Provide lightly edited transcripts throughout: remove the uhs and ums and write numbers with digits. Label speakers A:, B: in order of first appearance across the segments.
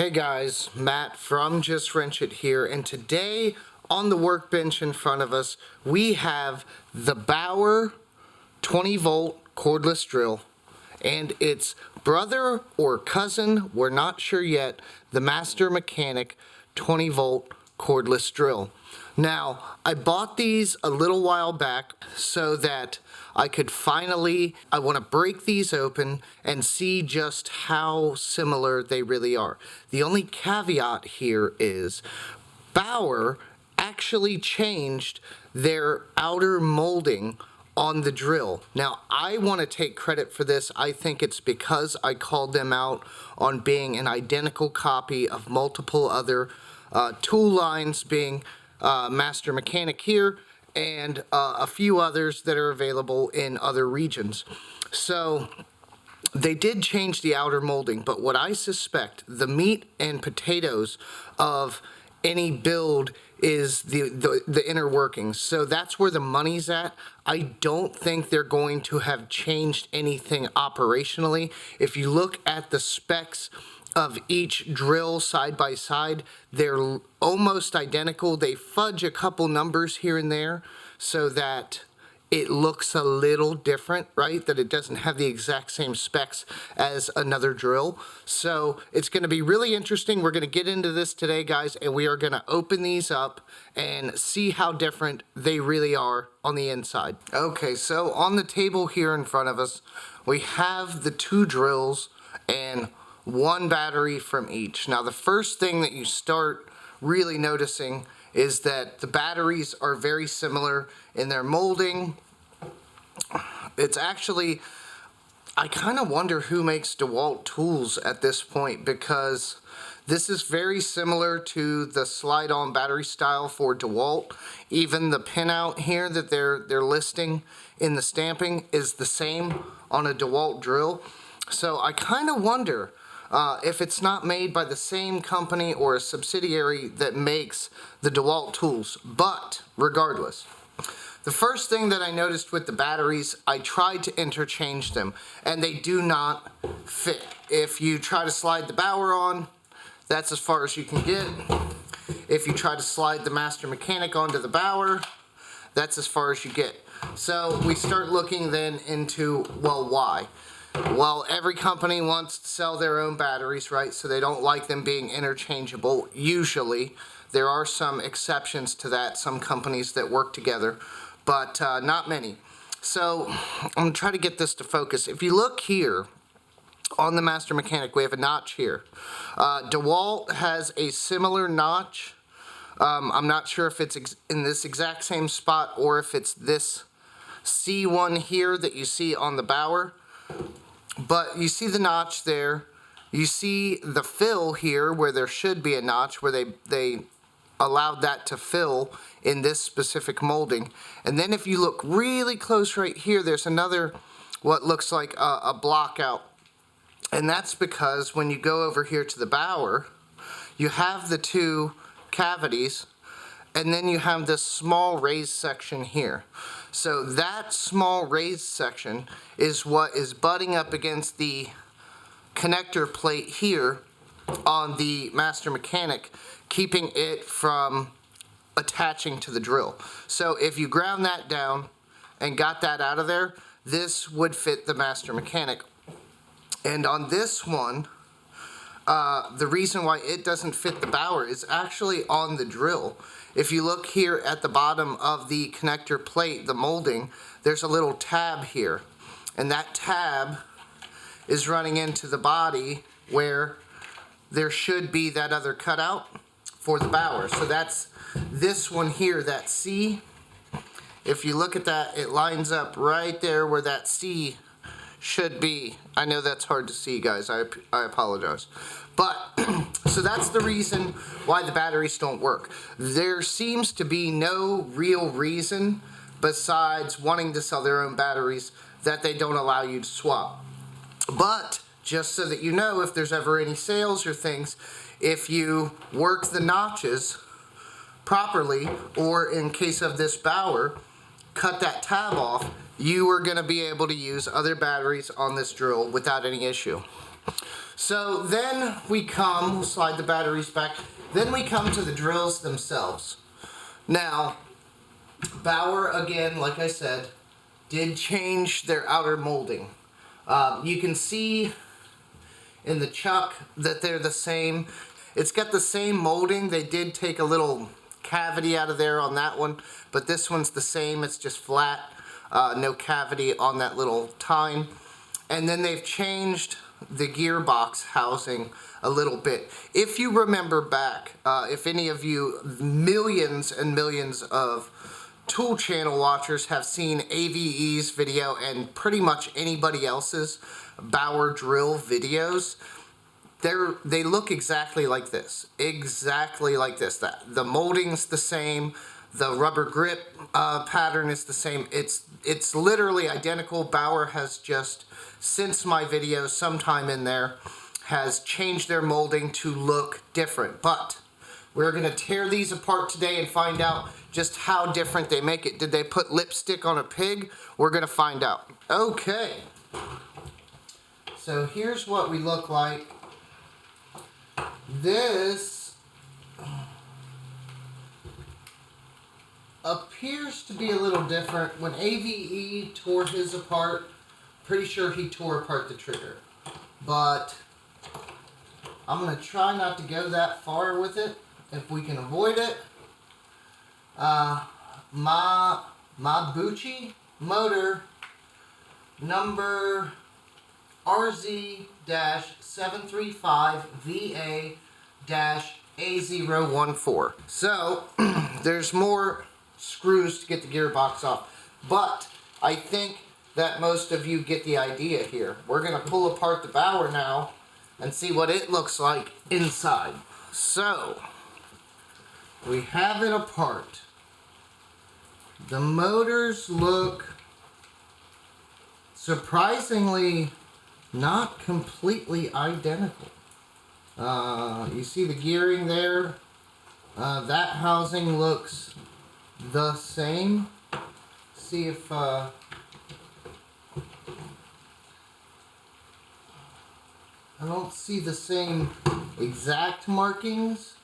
A: Hey guys, Matt from Just Wrench It here, and today on the workbench in front of us we have the Bauer 20 volt cordless drill and its brother or cousin, we're not sure yet, the Master Mechanic 20 volt cordless drill. Now, I bought these a little while back so that I could finally, I want to break these open and see just how similar they really are. The only caveat here is Bauer actually changed their outer molding on the drill. Now, I want to take credit for this. I think it's because I called them out on being an identical copy of multiple other tool lines, being Master Mechanic here and a few others that are available in other regions. So they did change the outer molding, but what I suspect, the meat and potatoes of any build is the inner workings. So that's where the money's at. I don't think they're going to have changed anything operationally. If you look at the specs of each drill side by side, they're almost identical. They fudge a couple numbers here and there so that it looks a little different, right? That it doesn't have the exact same specs as another drill. So it's going to be really interesting. We're going to get into this today, guys, and we are going to open these up and see how different they really are on the inside. Okay, so on the table here in front of us, we have the two drills and one battery from each. Now, the first thing that you start really noticing is that the batteries are very similar in their molding. It's actually, I kind of wonder who makes DeWalt tools at this point, because this is very similar to the slide-on battery style for DeWalt. Even the pinout here that they're listing in the stamping is the same on a DeWalt drill. So I kind of wonder if it's not made by the same company or a subsidiary that makes the DeWalt tools. But regardless, the first thing that I noticed with the batteries, I tried to interchange them and they do not fit. If you try to slide the Bauer on, that's as far as you can get. If you try to slide the Master Mechanic onto the Bauer, that's as far as you get. So we start looking then into, well, why? Well, every company wants to sell their own batteries, right? So they don't like them being interchangeable, usually. There are some exceptions to that, some companies that work together, but not many. So I'm going to try to get this to focus. If you look here on the Master Mechanic, we have a notch here. DeWalt has a similar notch. I'm not sure if it's in this exact same spot or if it's this C1 here that you see on the Bauer. But you see the notch there. You see the fill here where there should be a notch, where they allowed that to fill in this specific molding. And then if you look really close right here, there's another, what looks like a block out. And that's because when you go over here to the Bauer, you have the two cavities, and then you have this small raised section here. So that small raised section is what is butting up against the connector plate here on the Master Mechanic, keeping it from attaching to the drill. So if you ground that down and got that out of there, this would fit the Master Mechanic. And on this one, the reason why it doesn't fit the Bauer is actually on the drill. If you look here at the bottom of the connector plate, the molding, there's a little tab here. And that tab is running into the body where there should be that other cutout for the Bauer. So that's this one here, that C. If you look at that, it lines up right there where that C should be. I know that's hard to see, guys. I apologize. But, so that's the reason why the batteries don't work. There seems to be no real reason, besides wanting to sell their own batteries, that they don't allow you to swap. But, just so that you know, if there's ever any sales or things, if you work the notches properly, or in case of this Bauer, cut that tab off, you are going to be able to use other batteries on this drill without any issue. So then we'll slide the batteries back, then we come to the drills themselves. Now, Bauer, again, like I said, did change their outer molding. You can see in the chuck that they're the same. It's got the same molding. They did take a little cavity out of there on that one, but this one's the same. It's just flat, no cavity on that little tine. And then they've changed the gearbox housing a little bit. If you remember back, if any of you millions and millions of tool channel watchers have seen AVE's video and pretty much anybody else's Bauer drill videos, they look exactly like this. Exactly like this. The molding's the same. The rubber grip pattern is the same. It's literally identical. Bauer has just, since my video sometime in there, has changed their molding to look different. But we're going to tear these apart today and find out just how different they make it. Did they put lipstick on a pig? We're going to find out. Okay. So here's what we look like. This appears to be a little different. When AVE tore his apart, pretty sure he tore apart the trigger. But I'm going to try not to go that far with it if we can avoid it. My Bucci motor number RZ-735VA-A014. So there's more screws to get the gearbox off, but I think that most of you get the idea here. We're going to pull apart the Bauer now and see what it looks like inside. So we have it apart. The motors look surprisingly not completely identical. You see the gearing there? That housing looks the same. See if I don't see the same exact markings,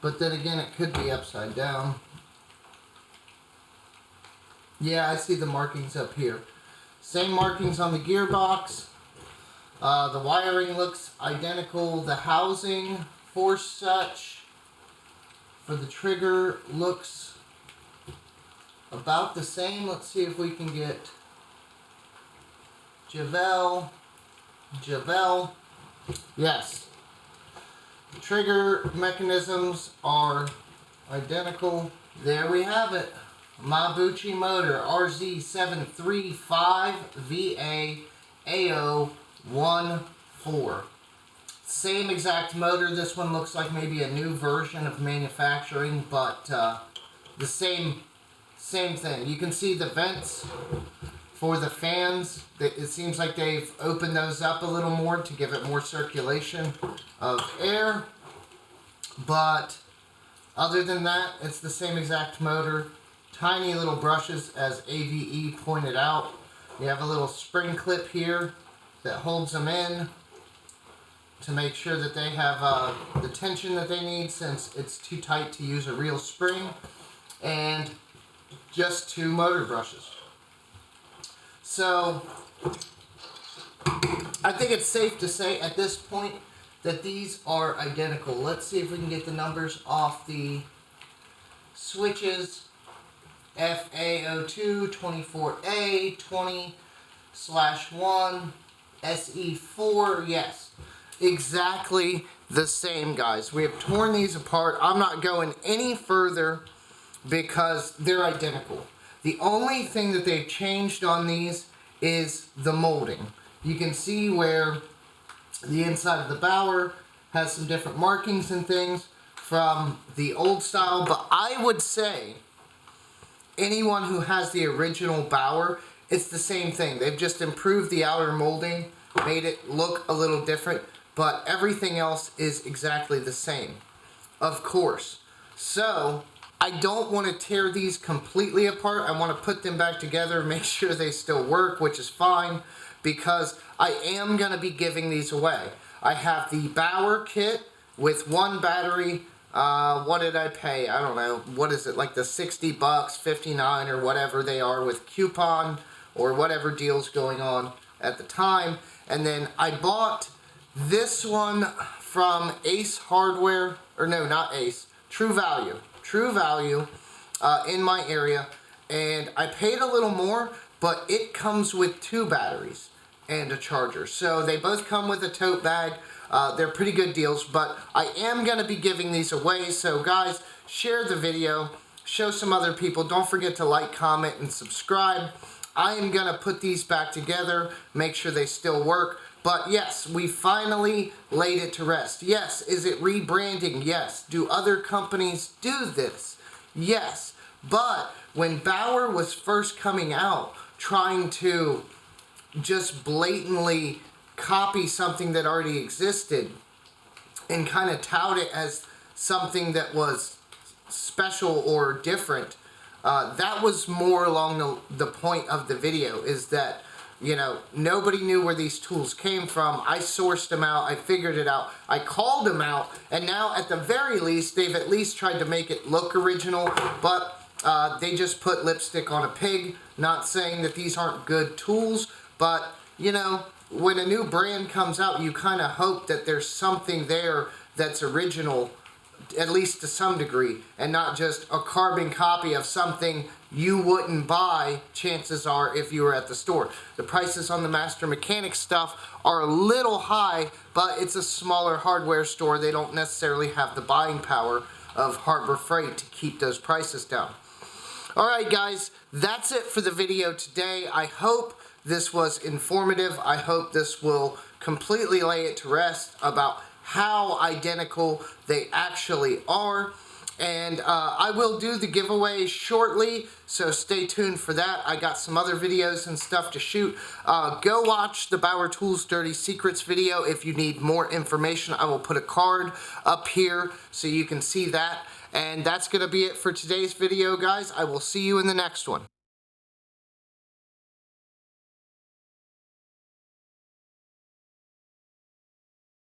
A: but then again it could be upside down. Yeah, I see the markings up here. Same markings on the gearbox. The wiring looks identical. The housing for such for the trigger looks about the same. Let's see if we can get Javel. Yes. The trigger mechanisms are identical. There we have it. My Bucci motor RZ-735VA-A014. Same exact motor. This one looks like maybe a new version of manufacturing, but the same thing. You can see the vents for the fans. It seems like they've opened those up a little more to give it more circulation of air, but other than that, it's the same exact motor. Tiny little brushes, as AVE pointed out. You have a little spring clip here that holds them in to make sure that they have the tension that they need, since it's too tight to use a real spring, and just 2 motor brushes. So I think it's safe to say at this point that these are identical. Let's see if we can get the numbers off the switches. FA02 24A 20/1 SE4. Yes, exactly the same, guys. We have torn these apart. I'm not going any further because they're identical. The only thing that they've changed on these is the molding. You can see where the inside of the Bauer has some different markings and things from the old style, but I would say anyone who has the original Bauer, it's the same thing. They've just improved the outer molding, made it look a little different, but everything else is exactly the same, of course. So I don't want to tear these completely apart. I want to put them back together, make sure they still work, which is fine, because I am going to be giving these away. I have the Bauer kit with one battery. What did I pay? I don't know. What is it, like the 60 bucks, 59 or whatever they are with coupon or whatever deal's going on at the time. And then I bought this one from Ace Hardware, or no, not Ace, True Value in my area. And I paid a little more, but it comes with 2 batteries and a charger. So they both come with a tote bag. They're pretty good deals, but I am going to be giving these away. So guys, share the video, show some other people. Don't forget to like, comment, and subscribe. I am going to put these back together, make sure they still work. But yes, we finally laid it to rest. Yes, is it rebranding? Yes. Do other companies do this? Yes. But when Bauer was first coming out, trying to just blatantly copy something that already existed and kind of tout it as something that was special or different, that was more along the point of the video, is that, you know, nobody knew where these tools came from. I sourced them out, I figured it out, I called them out, and now at the very least, they've at least tried to make it look original, but they just put lipstick on a pig. Not saying that these aren't good tools, but, you know, when a new brand comes out, you kind of hope that there's something there that's original, at least to some degree, and not just a carbon copy of something you wouldn't buy, chances are, if you were at the store. The prices on the Master Mechanic stuff are a little high, but it's a smaller hardware store. They don't necessarily have the buying power of Harbor Freight to keep those prices down. Alright guys, that's it for the video today. I hope this was informative. I hope this will completely lay it to rest about how identical they actually are. And I will do the giveaway shortly, so stay tuned for that. I got some other videos and stuff to shoot. Go watch the Bauer Tools Dirty Secrets video if you need more information. I will put a card up here so you can see that. And that's going to be it for today's video, guys. I will see you in the next one.